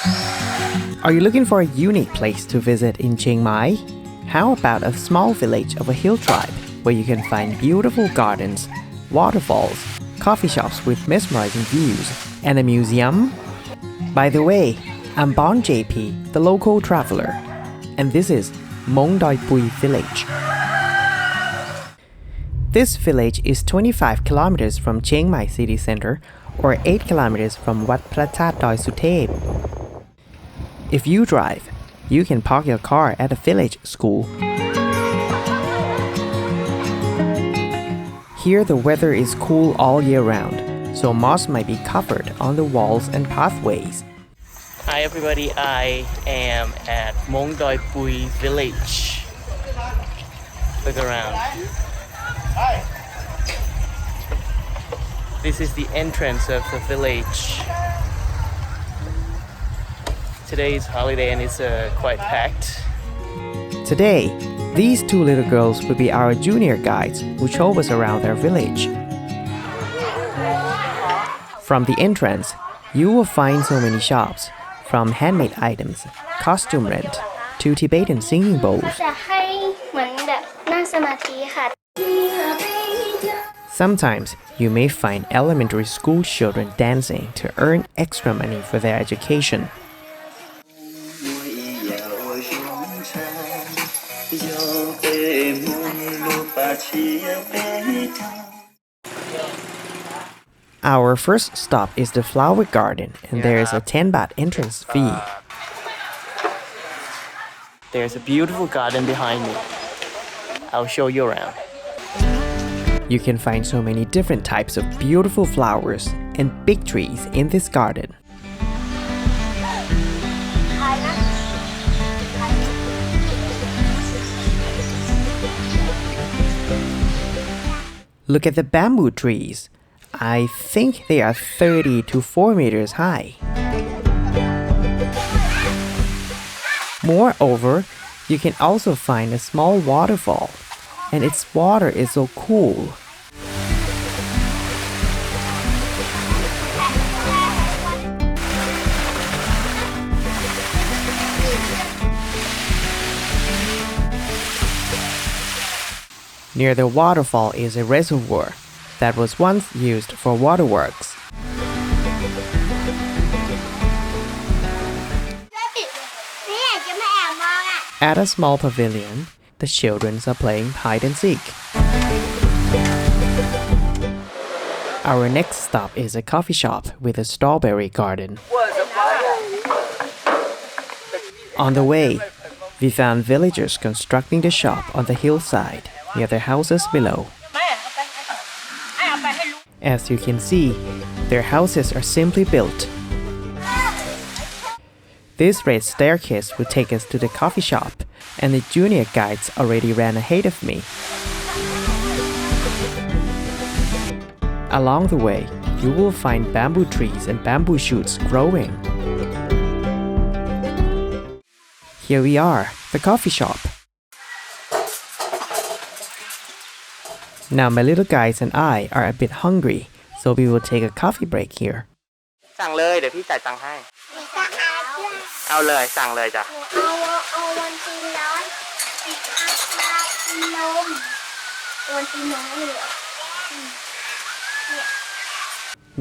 Are you looking for a unique place to visit in Chiang Mai? How about a small village of a hill tribe where you can find beautiful gardens, waterfalls, coffee shops with mesmerizing views, and a museum? By the way, I'm Bon JP, the local traveler, and this is Mong Doi Pui village. This village is 25 kilometers from Chiang Mai city center or 8 kilometers from Wat Pratat Doi Suthep. If you drive, you can park your car at a village school. Here the weather is cool all year round, so moss might be covered on the walls and pathways. Hi everybody, I am at Mong Doi Pui village. Look around. This is the entrance of the village. Today is holiday and it's quite packed. Today, these two little girls will be our junior guides who show us around their village. From the entrance, you will find so many shops, from handmade items, costume rent, to Tibetan singing bowls. Sometimes you may find elementary school children dancing to earn extra money for their education. Our first stop is the flower garden, and there is a 10 baht entrance fee. There's a beautiful garden behind me. I'll show you around. You can find so many different types of beautiful flowers and big trees in this garden. Look at the bamboo trees. I think they are 30 to 4 meters high. Moreover, you can also find a small waterfall, and its water is so cool. Near the waterfall is a reservoir that was once used for waterworks. At a small pavilion, the children are playing hide and seek. Our next stop is a coffee shop with a strawberry garden. On the way, we found villagers constructing the shop on the hillside near their houses below. As you can see, their houses are simply built. This red staircase will take us to the coffee shop, and the junior guides already ran ahead of me. Along the way, you will find bamboo trees and bamboo shoots growing. Here we are, the coffee shop. Now my little guides and I are a bit hungry, so we will take a coffee break here. สั่งเลยเดี๋ยวพี่จ่ายตังค์ให้ เอาเลยสั่งเลยจ้ะ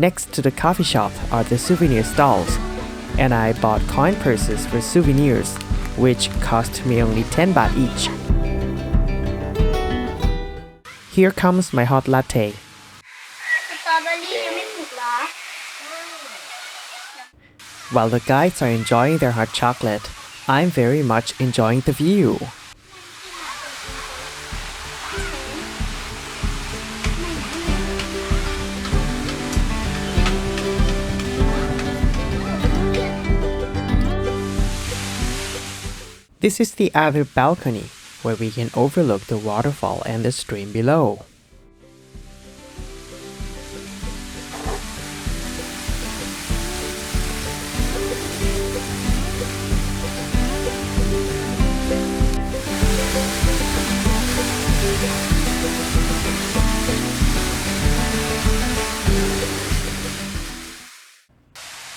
Next to the coffee shop are the souvenir stalls, and I bought coin purses for souvenirs, which cost me only 10 baht each. Here comes my hot latte. While the guides are enjoying their hot chocolate, I'm very much enjoying the view. This is the other balcony, where we can overlook the waterfall and the stream below.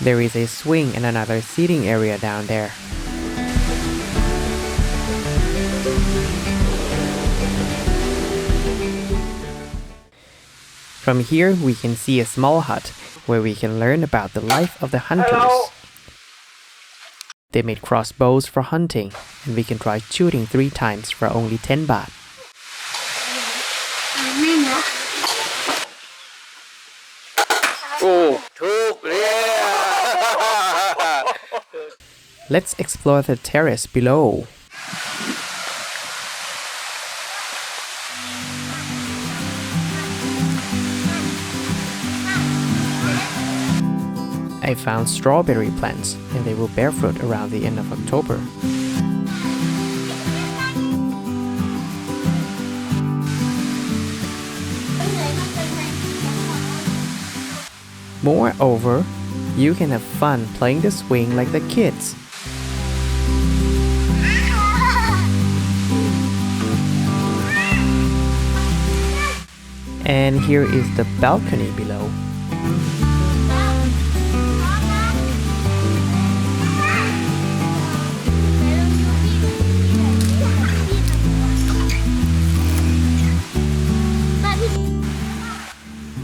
There is a swing and another seating area down there. From here we can see a small hut where we can learn about the life of the hunters. Hello. They made crossbows for hunting, and we can try shooting 3 times for only 10 baht. Oh, ถูกเลย Let's explore the terrace below. I found strawberry plants and they will bear fruit around the end of October. Moreover, you can have fun playing the swing like the kids. And here is the balcony below.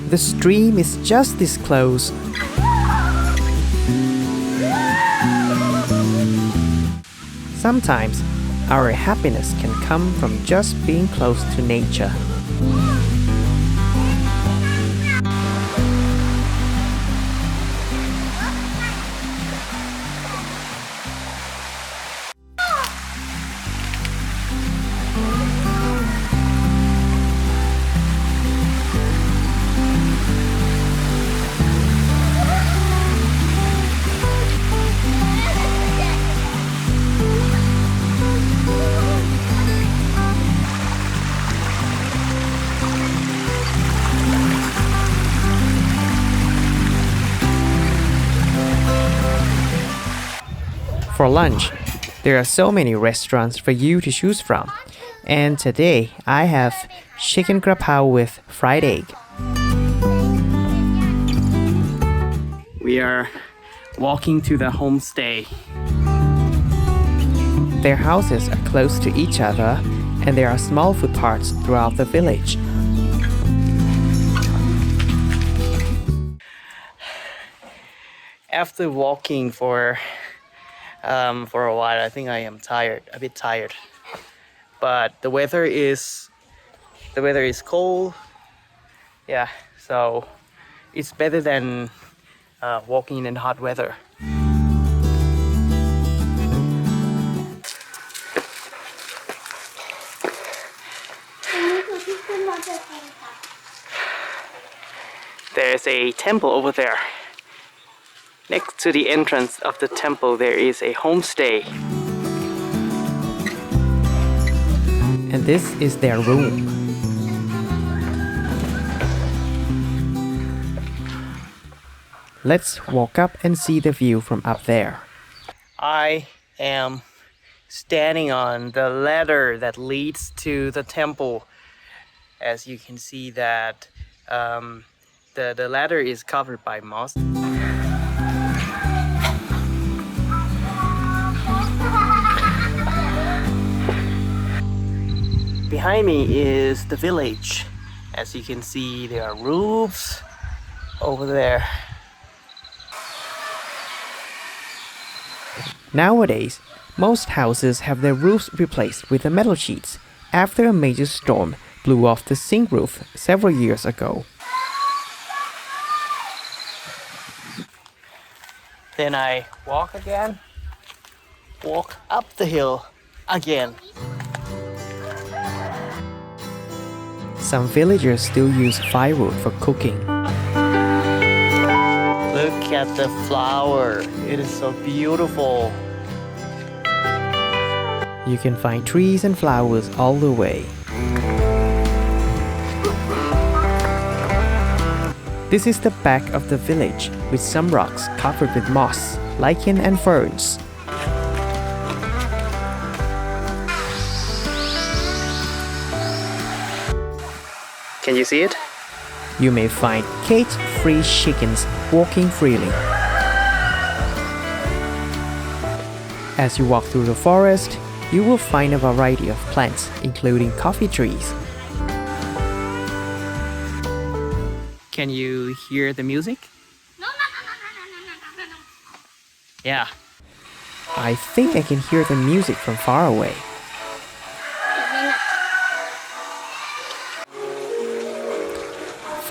The stream is just this close. Sometimes our happiness can come from just being close to nature. For lunch, there are so many restaurants for you to choose from. And today I have chicken krapao with fried egg. We are walking to the homestay. Their houses are close to each other and there are small footpaths throughout the village. After walking for a while, I think I am tired, a bit tired. But the weather is cold. Yeah, so it's better than walking in hot weather. There's a temple over there. Next to the entrance of the temple, there is a homestay. And this is their room. Let's walk up and see the view from up there. I am standing on the ladder that leads to the temple. As you can see that the ladder is covered by moss. Behind me is the village. As you can see, there are roofs over there. Nowadays, most houses have their roofs replaced with the metal sheets after a major storm blew off the zinc roof several years ago. Then I walk up the hill again. Some villagers still use firewood for cooking. Look at the flower. It is so beautiful. You can find trees and flowers all the way. This is the back of the village with some rocks covered with moss, lichen and ferns. Can you see it? You may find cage-free chickens walking freely. As you walk through the forest, you will find a variety of plants, including coffee trees. Can you hear the music? Yeah. I think I can hear the music from far away.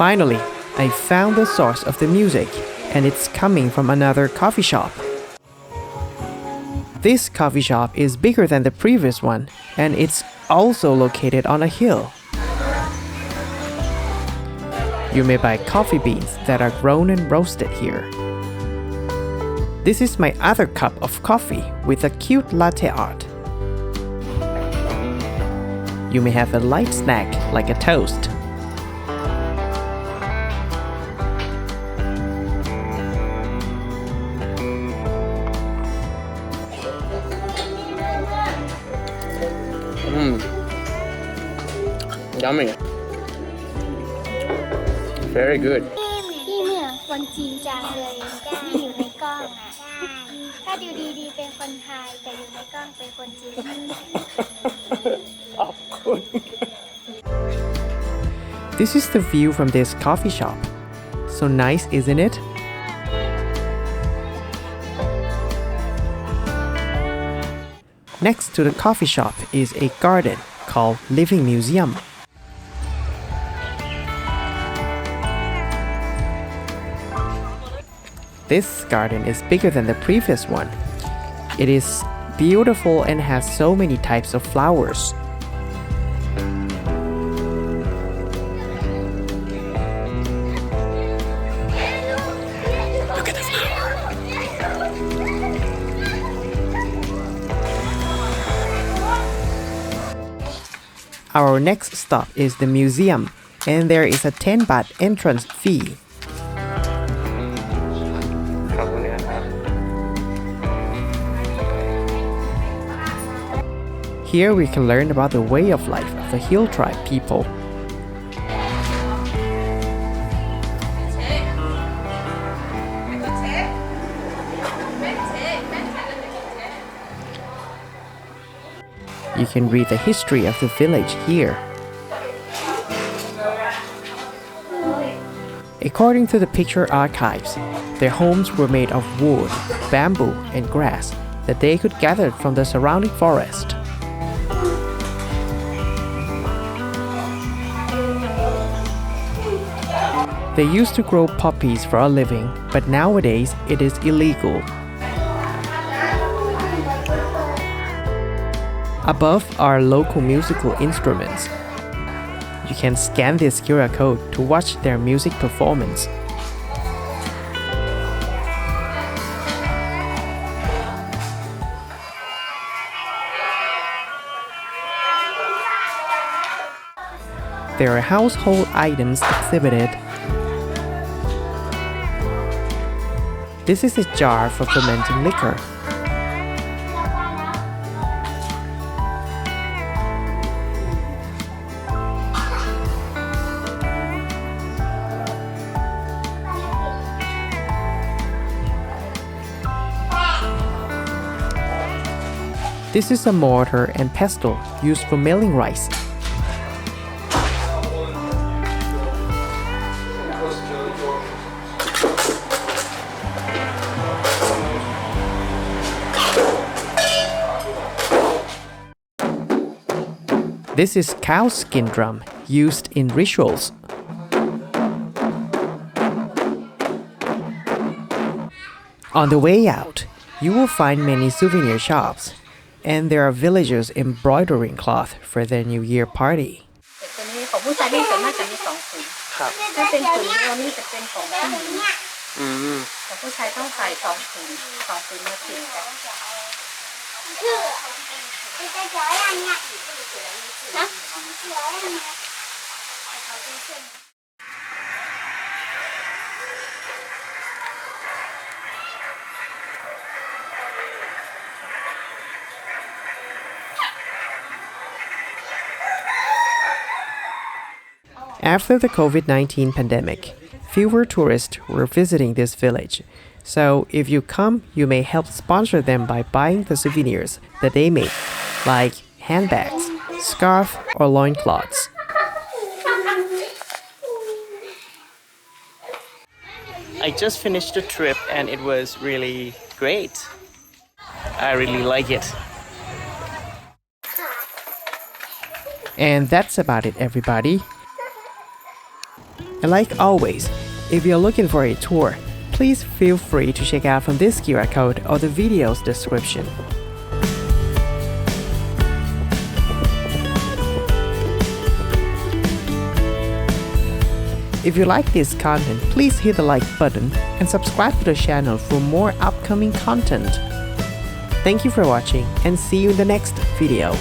Finally, I found the source of the music, and it's coming from another coffee shop. This coffee shop is bigger than the previous one, and it's also located on a hill. You may buy coffee beans that are grown and roasted here. This is my other cup of coffee with a cute latte art. You may have a light snack like a toast. Yummy. Very good. พี่เหมือนคนจีนจังเลยที่อยู่ในกล้องอ่ะถ้าดูดีๆเป็นคนไทยแต่อยู่ในกล้องเป็นคนจีน This is the view from this coffee shop. So nice, isn't it? Next to the coffee shop is a garden called Living Museum. This garden is bigger than the previous one. It is beautiful and has so many types of flowers. Look at the flower. Our next stop is the museum, and there is a 10 baht entrance fee. Here we can learn about the way of life of the Hill Tribe people. You can read the history of the village here. According to the picture archives, their homes were made of wood, bamboo, and grass that they could gather from the surrounding forest. They used to grow poppies for a living, but nowadays it is illegal. Above are local musical instruments. You can scan this QR code to watch their music performance. There are household items exhibited. This is a jar for fermenting liquor. This is a mortar and pestle used for milling rice. This is cow skin drum used in rituals. On the way out, you will find many souvenir shops, and there are villagers embroidering cloth for their New Year party. ตัวนี้ของผู้ชายนี่ส่วนมากจะมี2ผืน ครับ ถ้าเป็นผืนเดียวนี่จะเป็นของผู้หญิง อืม ของผู้ชายต้องใส่2ผืน2ผืนมาติดกัน After the COVID-19 pandemic, fewer tourists were visiting this village, So if you come, you may help sponsor them by buying the souvenirs that they make, like handbags, scarf, or loincloths. I just finished the trip and it was really great. I really like it. And that's about it, everybody. And like always, if you're looking for a tour, please feel free to check out from this QR code or the video's description. If you like this content, please hit the like button and subscribe to the channel for more upcoming content. Thank you for watching and see you in the next video.